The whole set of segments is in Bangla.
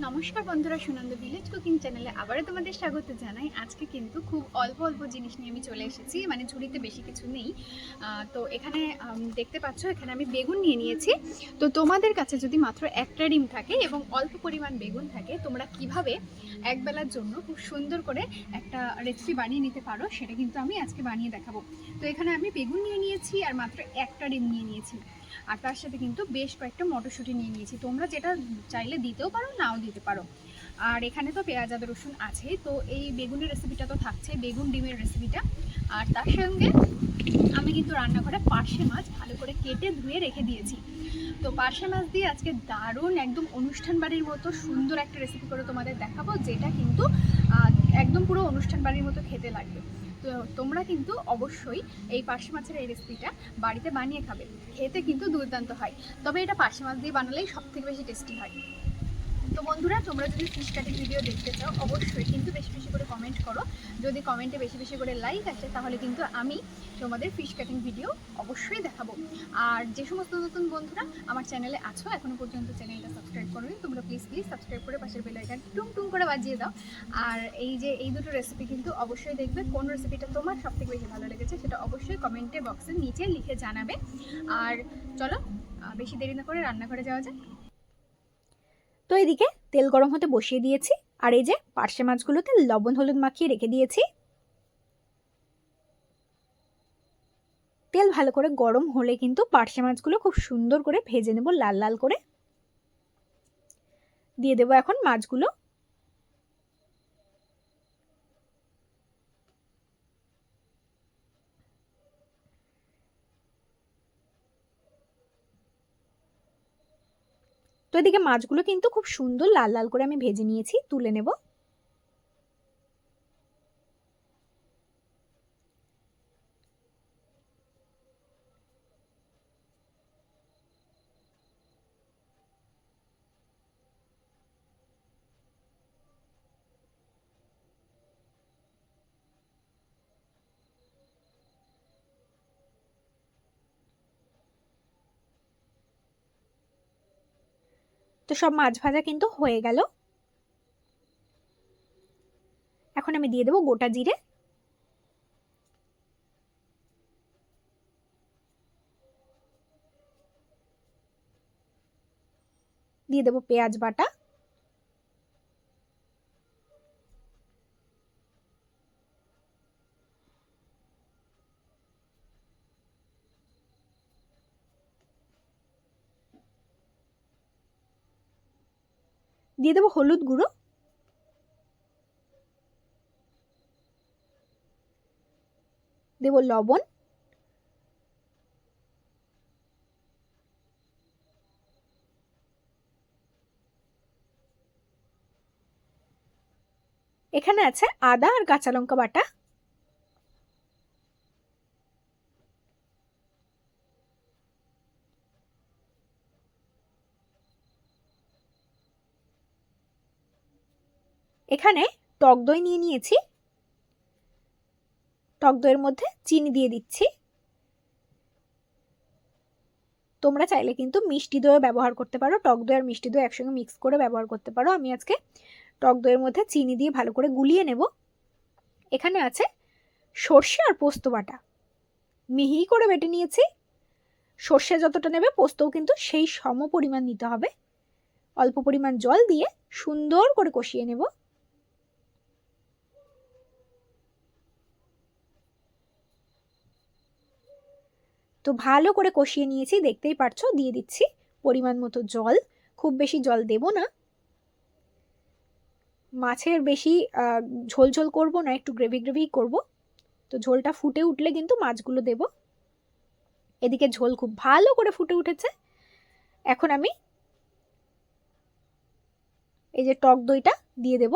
নমস্কার বন্ধুরা, সুনন্দ ভিলেজ কুকিং চ্যানেলে আবারও তোমাদের স্বাগত জানাই। আজকে কিন্তু খুব অল্প অল্প জিনিস নিয়ে আমি চলে এসেছি, মানে ঝুড়িতে বেশি কিছু নেই। তো এখানে দেখতে পাচ্ছ, এখানে আমি বেগুন নিয়ে নিয়েছি। তো তোমাদের কাছে যদি মাত্র একটা ডিম থাকে এবং অল্প পরিমাণ বেগুন থাকে, তোমরা কিভাবে একবেলার জন্য খুব সুন্দর করে একটা রেসিপি বানিয়ে নিতে পারো, সেটা কিন্তু আমি আজকে বানিয়ে দেখাবো। তো এখানে আমি বেগুন নিয়ে নিয়েছি আর মাত্র একটা ডিম নিয়ে নিয়েছি, আর তার সাথে কিন্তু বেশ কয়েকটা মটরশুঁটি নিয়ে নিয়েছি। তোমরা যেটা চাইলে দিতেও পারো, নাও দিতে পারো। আর এখানে তো পেঁয়াজ আদা রসুন আছে, তো এই বেগুনের রেসিপিটা তো থাকছে, বেগুন ডিমের রেসিপিটা। আর তার সঙ্গে আমি কিন্তু রান্নাঘরে পার্শে মাছ ভালো করে কেটে ধুয়ে রেখে দিয়েছি। তো পার্শে মাছ দিয়ে আজকে দারুণ একদম অনুষ্ঠান বাড়ির মতো সুন্দর একটা রেসিপি করে তোমাদের দেখাবো, যেটা কিন্তু একদম পুরো অনুষ্ঠান বাড়ির মতো খেতে লাগবে। তো তোমরা কিন্তু অবশ্যই এই পার্শে মাছের এই রেসিপিটা বাড়িতে বানিয়ে খাবে, খেতে কিন্তু দুর্দান্ত হয়। তবে এটা পার্শে মাছ দিয়ে বানালেই সবথেকে বেশি টেস্টি হয়। তো বন্ধুরা, তোমরা যদি ফিশ কাটিং ভিডিও দেখতে চাও, অবশ্যই কিন্তু বেশি বেশি করে কমেন্ট করো। যদি কমেন্টে বেশি বেশি করে লাইক আসে, তাহলে কিন্তু আমি তোমাদের ফিশ কাটিং ভিডিও অবশ্যই দেখাবো। আর যে সমস্ত নতুন বন্ধুরা আমার চ্যানেলে আছো, এখনো পর্যন্ত চ্যানেলটা সাবস্ক্রাইব করোনি, তোমরা প্লিজ প্লিজ সাবস্ক্রাইব করে পাশের বেল আইকন টুং টুং করে বাজিয়ে দাও। আর এই দুটো রেসিপি কিন্তু অবশ্যই দেখবে, কোন রেসিপিটা তোমার সবথেকে বেশি ভালো লেগেছে সেটা অবশ্যই কমেন্টে বক্সের নিচে লিখে জানাবে। আর চলো, বেশি দেরি না করে রান্নাঘরে যাওয়া যাক। তো এদিকে তেল গরম হতে বসিয়ে দিয়েছি, আর এই যে পার্শে মাছগুলোতে লবণ হলুদ মাখিয়ে রেখে দিয়েছি। তেল ভালো করে গরম হলে কিন্তু পার্শে মাছগুলো খুব সুন্দর করে ভেজে নেব, লাল লাল করে। দিয়ে দেবো এখন মাছগুলো। তো এদিকে মাছগুলো কিন্তু খুব সুন্দর লাল লাল করে আমি ভেজে নিয়েছি, তুলে নেব। তো সব মাছ ভাজা কিন্তু হয়ে গেল। এখন আমি দিয়ে দেবো গোটা জিরে, দিয়ে দেবো পেঁয়াজ বাটা, দিয়ে দেবো হলুদ গুঁড়ো, দেবো লবণ, এখানে আছে আদা আর কাঁচা লঙ্কা বাটা। এখানে টক দই নিয়ে নিয়েছি, টক দইয়ের মধ্যে চিনি দিয়ে দিচ্ছি। তোমরা চাইলে কিন্তু মিষ্টি দইও ব্যবহার করতে পারো, টক দই আর মিষ্টি দই একসঙ্গে মিক্স করে ব্যবহার করতে পারো। আমি আজকে টক দইয়ের মধ্যে চিনি দিয়ে ভালো করে গুলিয়ে নেব। এখানে আছে সর্ষে আর পোস্ত বাটা, মিহি করে বেটে নিয়েছি। সর্ষে যতটা নেবে পোস্তও কিন্তু সেই সম পরিমাণ নিতে হবে। অল্প পরিমাণ জল দিয়ে সুন্দর করে কষিয়ে নেব। তো ভালো করে কষিয়ে নিয়েছি, দেখতেই পারছো। দিয়ে দিচ্ছি পরিমাণ মতো জল, খুব বেশি জল দেব না। মাছের বেশি ঝোল ঝোল করবো না, একটু গ্রেভি গ্রেভি করব। তো ঝোলটা ফুটে উঠলে কিন্তু মাছগুলো দেব। এদিকে ঝোল খুব ভালো করে ফুটে উঠেছে। এখন আমি এই যে টক দইটা দিয়ে দেব।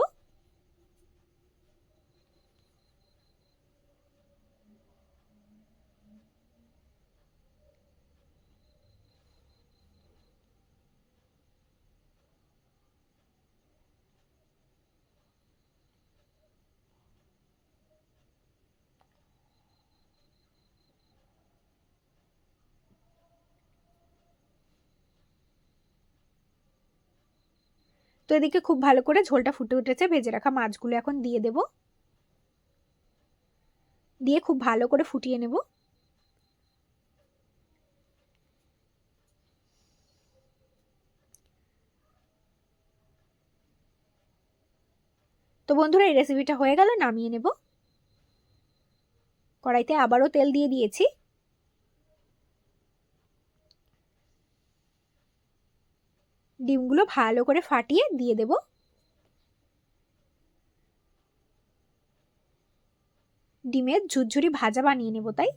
তো এদিকে খুব ভালো করে ঝোলটা ফুটে উঠেছে, ভেজে রাখা মাছগুলো এখন দিয়ে দেব, দিয়ে খুব ভালো করে ফুটিয়ে নেব। তো বন্ধুরা এই রেসিপিটা হয়ে গেল, নামিয়ে নেব। কড়াইতে আবারও তেল দিয়ে দিয়েছি। ডিমগুলো ভালো করে ফাটিয়ে দিয়ে দেব। ডিমের ঝুরঝুরি ভাজা বানিয়ে নেব তাই।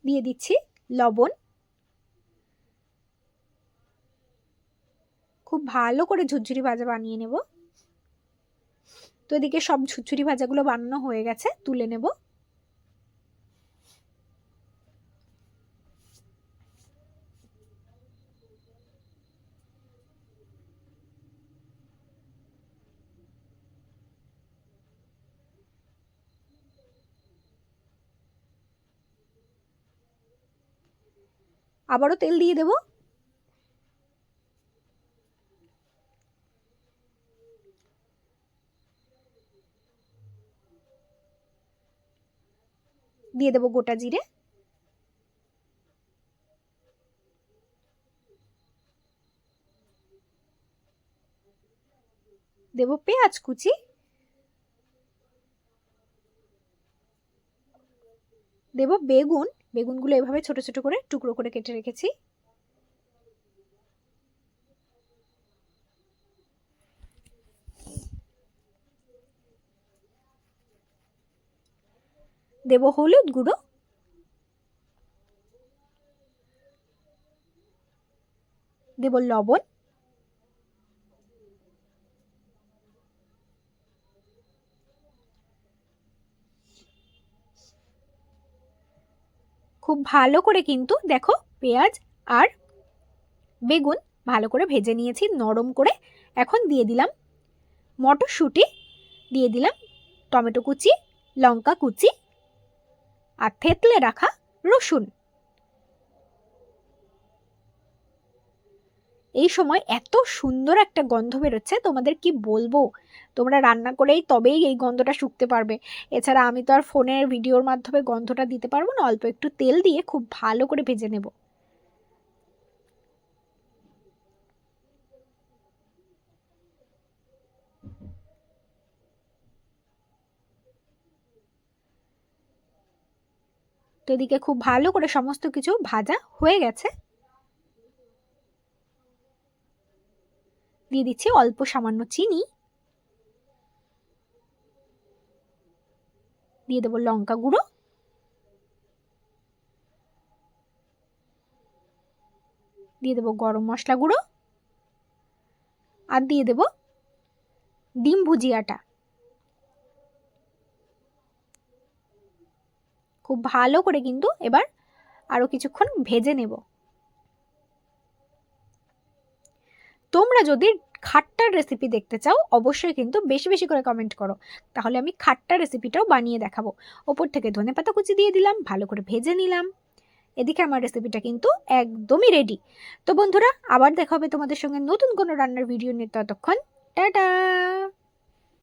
দিয়ে দিচ্ছি লবণ, খুব ভালো করে ঝুরঝুরি ভাজা বানিয়ে নেব। তো এদিকে সব ঝুরঝুরি ভাজাগুলো বানানো হয়ে গেছে, তুলে নেব। আবারও তেল দিয়ে দেব। দিয়ে দেব গোটা জিরে, দেব পেঁয়াজ কুচি, দেব বেগুন, বেগুনগুলো এভাবে ছোট ছোট করে টুকরো করে কেটে রেখেছি। দেব হলুদ গুঁড়ো, দেব লবণ, খুব ভালো করে কিন্তু দেখো পেঁয়াজ আর বেগুন ভালো করে ভেজে নিয়েছি নরম করে। এখন দিয়ে দিলাম মটরশুঁটি, দিয়ে দিলাম টমেটো কুচি, লঙ্কা কুচি আর থেতলে রাখা রসুন। এই সময় এত সুন্দর একটা গন্ধ বেরোচ্ছে, তোমাদের কি বলবো, তোমরা রান্না করেই তবেই এই গন্ধটা শুকতে পারবে। এছাড়া আমি তো আর ফোনের ভিডিওর মাধ্যমে গন্ধটা দিতে পারবো না। অল্প একটু তেল দিয়ে খুব ভালো করে ভেজে নেব। তো এদিকে খুব ভালো করে সমস্ত কিছু ভাজা হয়ে গেছে। দিয়ে দিচ্ছি অল্প সামান্য চিনি, দিয়ে দেবো লঙ্কা গুঁড়ো, দিয়ে দেবো গরম মশলা গুঁড়ো আর দিয়ে দেব ডিম ভুজিয়াটা। খুব ভালো করে কিন্তু এবার আরো কিছুক্ষণ ভেজে নেব। তোমরা যদি খাট্টার রেসিপি দেখতে চাও অবশ্যই কিন্তু বেশি বেশি করে কমেন্ট করো, তাহলে আমি খাট্টা রেসিপিটাও বানিয়ে দেখাবো। ওপর থেকে ধনেপাতা কুচি দিয়ে দিলাম, ভালো করে ভেজে নিলাম। এদিকে আমার রেসিপিটা কিন্তু একদমই রেডি। তো বন্ধুরা আবার দেখা হবে তোমাদের সঙ্গে নতুন কোনো রান্নার ভিডিও নিয়ে, ততক্ষণ টাটা।